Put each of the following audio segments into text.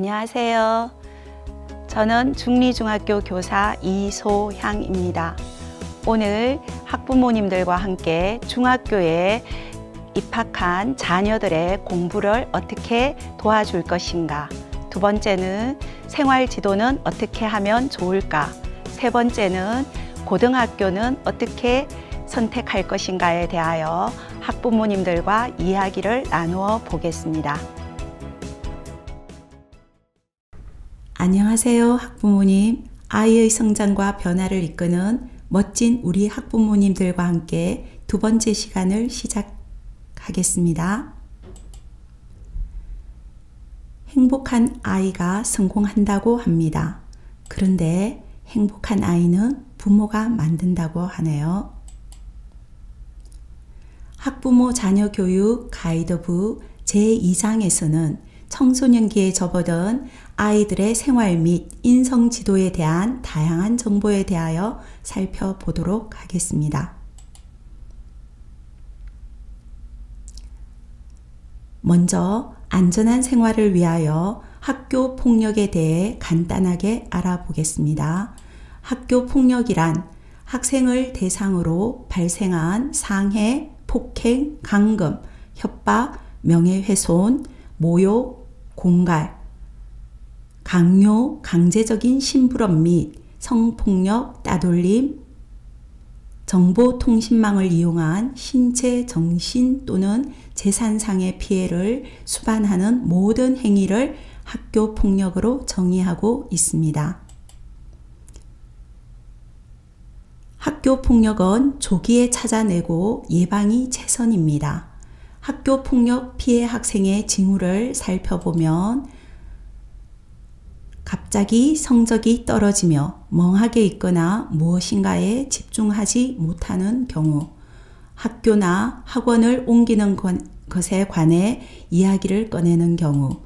안녕하세요. 저는 중리중학교 교사 이소향입니다. 오늘 학부모님들과 함께 중학교에 입학한 자녀들의 공부를 어떻게 도와줄 것인가, 두 번째는 생활지도는 어떻게 하면 좋을까, 세 번째는 고등학교는 어떻게 선택할 것인가에 대하여 학부모님들과 이야기를 나누어 보겠습니다. 안녕하세요, 학부모님. 아이의 성장과 변화를 이끄는 멋진 우리 학부모님들과 함께 두 번째 시간을 시작하겠습니다. 행복한 아이가 성공한다고 합니다. 그런데 행복한 아이는 부모가 만든다고 하네요. 학부모 자녀 교육 가이드북 제2장에서는 청소년기에 접어든 아이들의 생활 및 인성 지도에 대한 다양한 정보에 대하여 살펴보도록 하겠습니다. 먼저 안전한 생활을 위하여 학교 폭력에 대해 간단하게 알아보겠습니다. 학교 폭력이란 학생을 대상으로 발생한 상해, 폭행, 감금, 협박, 명예훼손, 모욕, 공갈, 강요, 강제적인 심부름 및 성폭력, 따돌림, 정보통신망을 이용한 신체, 정신 또는 재산상의 피해를 수반하는 모든 행위를 학교 폭력으로 정의하고 있습니다. 학교 폭력은 조기에 찾아내고 예방이 최선입니다. 학교 폭력 피해 학생의 징후를 살펴보면 갑자기 성적이 떨어지며 멍하게 있거나 무엇인가에 집중하지 못하는 경우, 학교나 학원을 옮기는 것에 관해 이야기를 꺼내는 경우,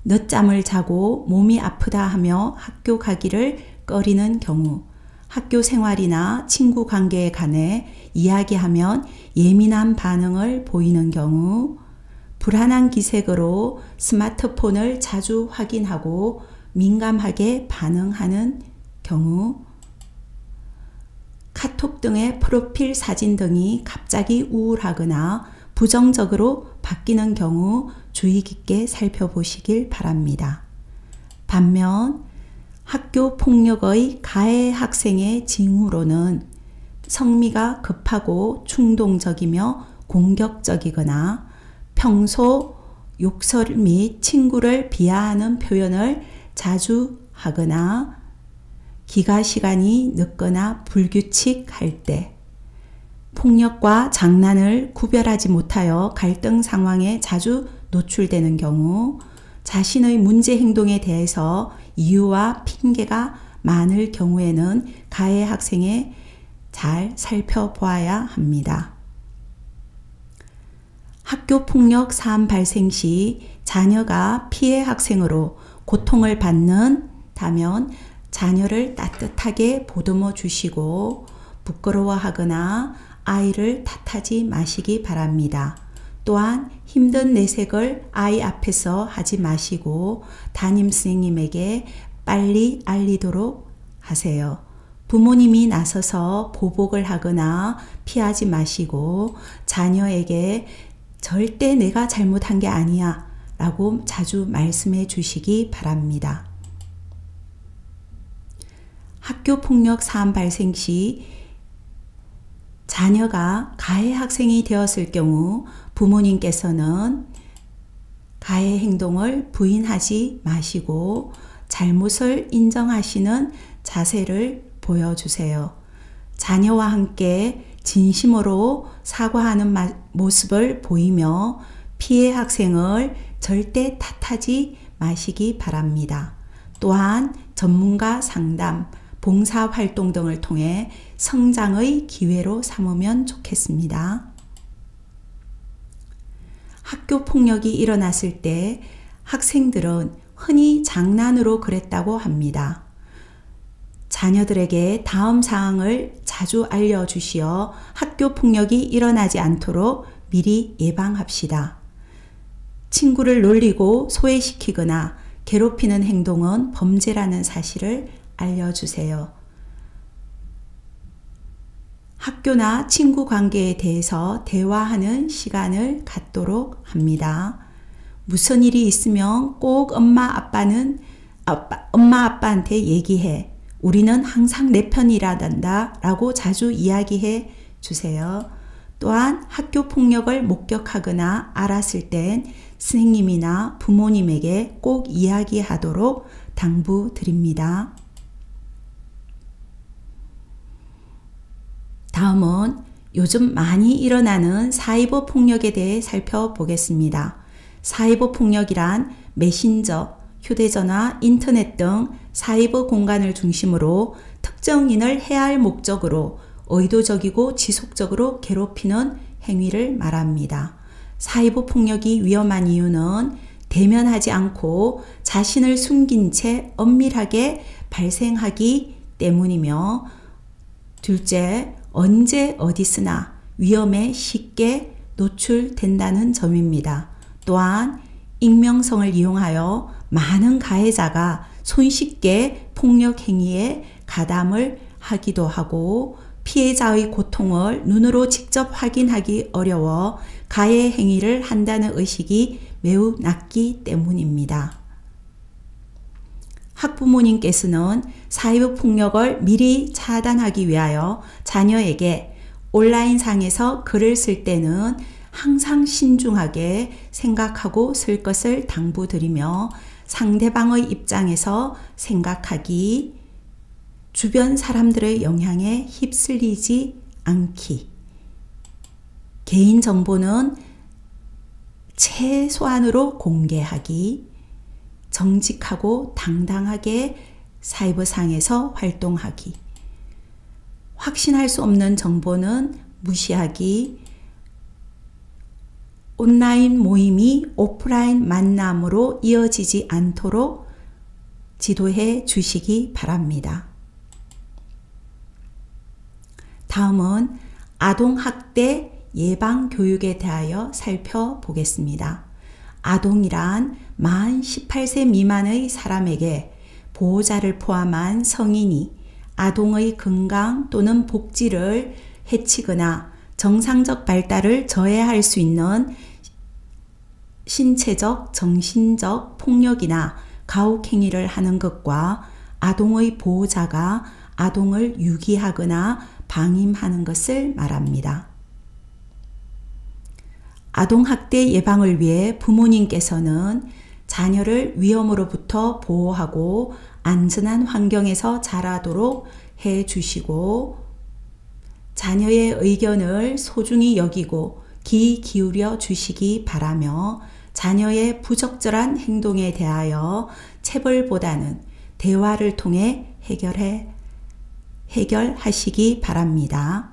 늦잠을 자고 몸이 아프다 하며 학교 가기를 꺼리는 경우, 학교 생활이나 친구 관계에 관해 이야기하면 예민한 반응을 보이는 경우, 불안한 기색으로 스마트폰을 자주 확인하고 민감하게 반응하는 경우, 카톡 등의 프로필 사진 등이 갑자기 우울하거나 부정적으로 바뀌는 경우 주의 깊게 살펴보시길 바랍니다. 반면 학교 폭력의 가해 학생의 징후로는 성미가 급하고 충동적이며 공격적이거나 평소 욕설 및 친구를 비하하는 표현을 자주 하거나 기가 시간이 늦거나 불규칙할 때, 폭력과 장난을 구별하지 못하여 갈등 상황에 자주 노출되는 경우, 자신의 문제 행동에 대해서 이유와 핑계가 많을 경우에는 가해 학생에 잘 살펴보아야 합니다. 학교 폭력 사안 발생 시 자녀가 피해 학생으로 고통을 받는다면 자녀를 따뜻하게 보듬어 주시고 부끄러워하거나 아이를 탓하지 마시기 바랍니다. 또한 힘든 내색을 아이 앞에서 하지 마시고 담임 선생님에게 빨리 알리도록 하세요. 부모님이 나서서 보복을 하거나 피하지 마시고 자녀에게 절대 내가 잘못한 게 아니야 라고 자주 말씀해 주시기 바랍니다. 학교 폭력 사안 발생 시 자녀가 가해 학생이 되었을 경우 부모님께서는 가해 행동을 부인하지 마시고 잘못을 인정하시는 자세를 보여주세요. 자녀와 함께 진심으로 사과하는 모습을 보이며 피해 학생을 절대 탓하지 마시기 바랍니다. 또한 전문가 상담, 봉사활동 등을 통해 성장의 기회로 삼으면 좋겠습니다. 학교 폭력이 일어났을 때 학생들은 흔히 장난으로 그랬다고 합니다. 자녀들에게 다음 사항을 자주 알려주시어 학교 폭력이 일어나지 않도록 미리 예방합시다. 친구를 놀리고 소외시키거나 괴롭히는 행동은 범죄라는 사실을 알려주세요. 학교나 친구 관계에 대해서 대화하는 시간을 갖도록 합니다. 무슨 일이 있으면 꼭 엄마 아빠한테 얘기해. 우리는 항상 내 편이란다 라고 자주 이야기해 주세요. 또한 학교 폭력을 목격하거나 알았을 땐 선생님이나 부모님에게 꼭 이야기하도록 당부드립니다. 다음은 요즘 많이 일어나는 사이버 폭력에 대해 살펴보겠습니다. 사이버 폭력이란 메신저, 휴대전화, 인터넷 등 사이버 공간을 중심으로 특정인을 해할 목적으로 의도적이고 지속적으로 괴롭히는 행위를 말합니다. 사이버 폭력이 위험한 이유는 대면하지 않고 자신을 숨긴 채 엄밀하게 발생하기 때문이며, 둘째, 언제 어디서나 위험에 쉽게 노출된다는 점입니다. 또한 익명성을 이용하여 많은 가해자가 손쉽게 폭력 행위에 가담을 하기도 하고, 피해자의 고통을 눈으로 직접 확인하기 어려워 가해 행위를 한다는 의식이 매우 낮기 때문입니다. 학부모님께서는 사이버 폭력을 미리 차단하기 위하여 자녀에게 온라인상에서 글을 쓸 때는 항상 신중하게 생각하고 쓸 것을 당부드리며, 상대방의 입장에서 생각하기, 주변 사람들의 영향에 휩쓸리지 않기, 개인정보는 최소한으로 공개하기, 정직하고 당당하게 사이버상에서 활동하기, 확신할 수 없는 정보는 무시하기, 온라인 모임이 오프라인 만남으로 이어지지 않도록 지도해 주시기 바랍니다. 다음은 아동학대 예방교육에 대하여 살펴보겠습니다. 아동이란 만 18세 미만의 사람에게 보호자를 포함한 성인이 아동의 건강 또는 복지를 해치거나 정상적 발달을 저해할 수 있는 신체적, 정신적 폭력이나 가혹행위를 하는 것과 아동의 보호자가 아동을 유기하거나 방임하는 것을 말합니다. 아동학대 예방을 위해 부모님께서는 자녀를 위험으로부터 보호하고 안전한 환경에서 자라도록 해 주시고, 자녀의 의견을 소중히 여기고 귀 기울여 주시기 바라며, 자녀의 부적절한 행동에 대하여 체벌보다는 대화를 통해 해결하시기 바랍니다.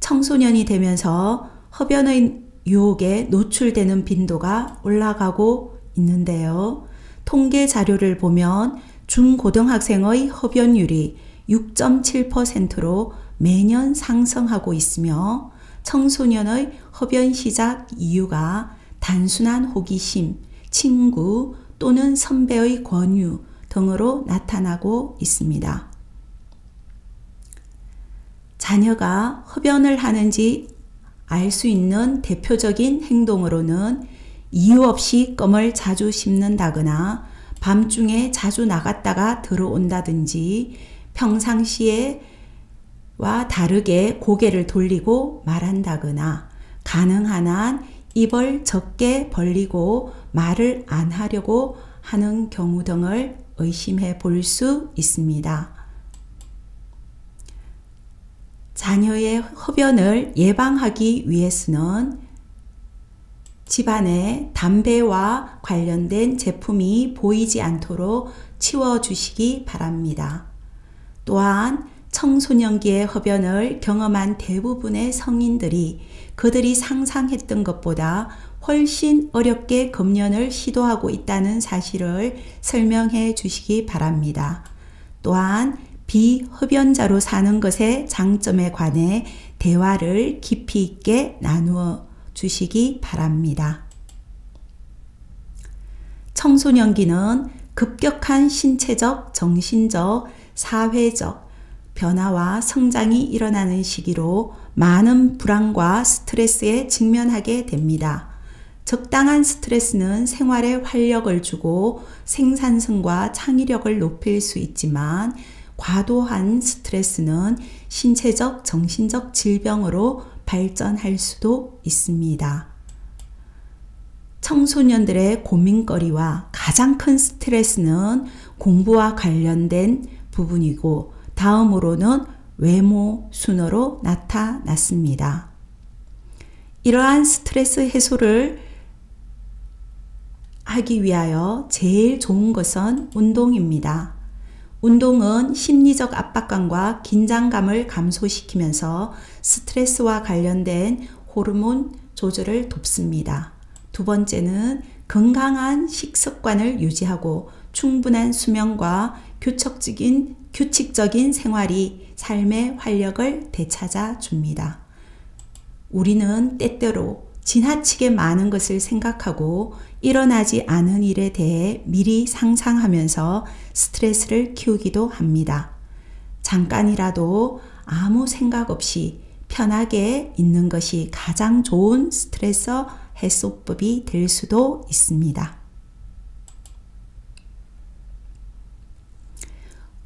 청소년이 되면서 흡연의 유혹에 노출되는 빈도가 올라가고 있는데요. 통계 자료를 보면 중고등학생의 흡연율이 6.7%로 매년 상승하고 있으며, 청소년의 흡연 시작 이유가 단순한 호기심, 친구 또는 선배의 권유 등으로 나타나고 있습니다. 자녀가 흡연을 하는지 알 수 있는 대표적인 행동으로는 이유 없이 껌을 자주 씹는다거나 밤중에 자주 나갔다가 들어온다든지 평상시에와 다르게 고개를 돌리고 말한다거나 가능한 한 입을 적게 벌리고 말을 안 하려고 하는 경우 등을 의심해 볼 수 있습니다. 자녀의 흡연을 예방하기 위해서는 집안에 담배와 관련된 제품이 보이지 않도록 치워주시기 바랍니다. 또한 청소년기의 흡연을 경험한 대부분의 성인들이 그들이 상상했던 것보다 훨씬 어렵게 금연을 시도하고 있다는 사실을 설명해 주시기 바랍니다. 또한 비흡연자로 사는 것의 장점에 관해 대화를 깊이 있게 나누어 주시기 바랍니다. 청소년기는 급격한 신체적, 정신적, 사회적 변화와 성장이 일어나는 시기로 많은 불안과 스트레스에 직면하게 됩니다. 적당한 스트레스는 생활에 활력을 주고 생산성과 창의력을 높일 수 있지만 과도한 스트레스는 신체적, 정신적 질병으로 발전할 수도 있습니다. 청소년들의 고민거리와 가장 큰 스트레스는 공부와 관련된 부분이고 다음으로는 외모 순으로 나타났습니다. 이러한 스트레스 해소를 하기 위하여 제일 좋은 것은 운동입니다. 운동은 심리적 압박감과 긴장감을 감소시키면서 스트레스와 관련된 호르몬 조절을 돕습니다. 두 번째는 건강한 식습관을 유지하고 충분한 수면과 규칙적인 생활이 삶의 활력을 되찾아 줍니다. 우리는 때때로 지나치게 많은 것을 생각하고 일어나지 않은 일에 대해 미리 상상하면서 스트레스를 키우기도 합니다. 잠깐이라도 아무 생각 없이 편하게 있는 것이 가장 좋은 스트레스 해소법이 될 수도 있습니다.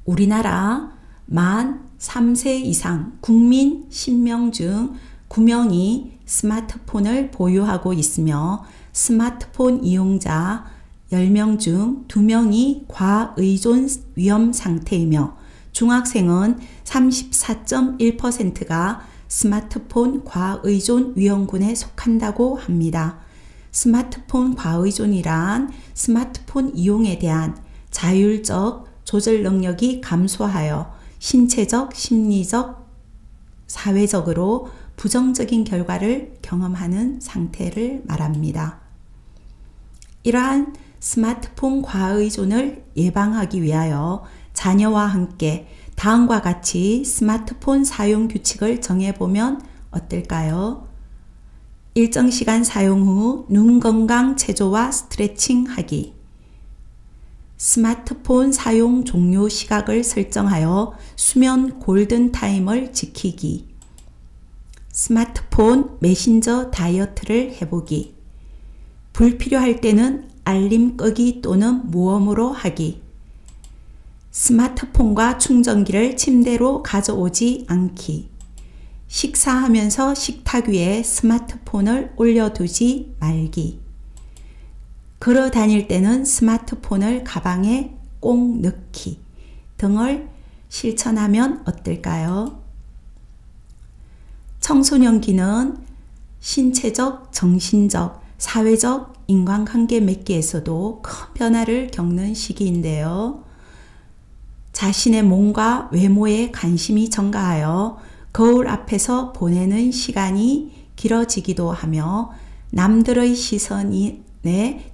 우리나라 만 3세 이상 국민 10명 중 9명이 스마트폰을 보유하고 있으며 스마트폰 이용자 10명 중 2명이 과의존 위험 상태이며 중학생은 34.1%가 스마트폰 과의존 위험군에 속한다고 합니다. 스마트폰 과의존이란 스마트폰 이용에 대한 자율적 조절 능력이 감소하여 신체적, 심리적, 사회적으로 부정적인 결과를 경험하는 상태를 말합니다. 이러한 스마트폰 과의존을 예방하기 위하여 자녀와 함께 다음과 같이 스마트폰 사용 규칙을 정해보면 어떨까요? 일정 시간 사용 후 눈 건강 체조와 스트레칭 하기. 스마트폰 사용 종료 시각을 설정하여 수면 골든 타임을 지키기. 스마트폰 메신저 다이어트를 해보기. 불필요할 때는 알림 끄기 또는 무음으로 하기. 스마트폰과 충전기를 침대로 가져오지 않기. 식사하면서 식탁 위에 스마트폰을 올려두지 말기. 걸어 다닐 때는 스마트폰을 가방에 꼭 넣기 등을 실천하면 어떨까요? 청소년기는 신체적, 정신적, 사회적 인간관계 맺기에서도 큰 변화를 겪는 시기인데요. 자신의 몸과 외모에 관심이 증가하여 거울 앞에서 보내는 시간이 길어지기도 하며 남들의 시선에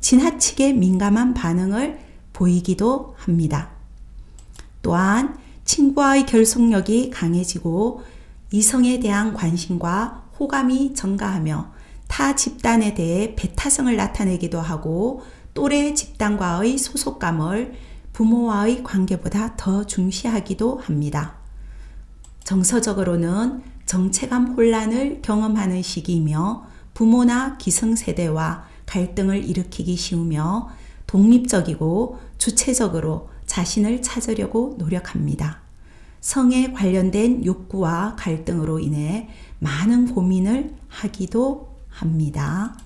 지나치게 민감한 반응을 보이기도 합니다. 또한 친구와의 결속력이 강해지고 이성에 대한 관심과 호감이 증가하며 타 집단에 대해 배타성을 나타내기도 하고 또래 집단과의 소속감을 부모와의 관계보다 더 중시하기도 합니다. 정서적으로는 정체감 혼란을 경험하는 시기이며 부모나 기성세대와 갈등을 일으키기 쉬우며 독립적이고 주체적으로 자신을 찾으려고 노력합니다. 성에 관련된 욕구와 갈등으로 인해 많은 고민을 하기도 합니다.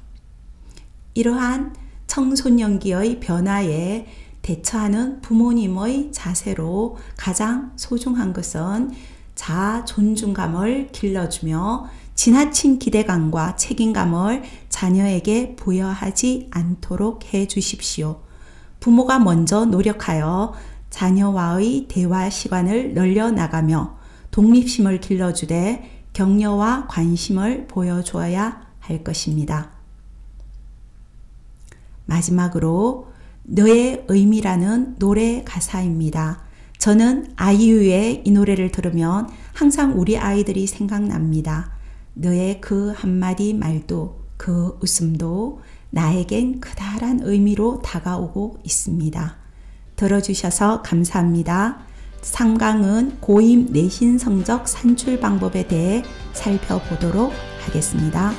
이러한 청소년기의 변화에 대처하는 부모님의 자세로 가장 소중한 것은 자아 존중감을 길러주며 지나친 기대감과 책임감을 자녀에게 부여하지 않도록 해 주십시오. 부모가 먼저 노력하여 자녀와의 대화 시간을 늘려나가며 독립심을 길러주되 격려와 관심을 보여줘야 할 것입니다. 마지막으로 너의 의미라는 노래 가사입니다. 저는 아이유의 이 노래를 들으면 항상 우리 아이들이 생각납니다. 너의 그 한마디 말도, 그 웃음도, 나에겐 크다란 의미로 다가오고 있습니다. 들어주셔서 감사합니다. 3강은 고임 내신 성적 산출 방법에 대해 살펴보도록 하겠습니다.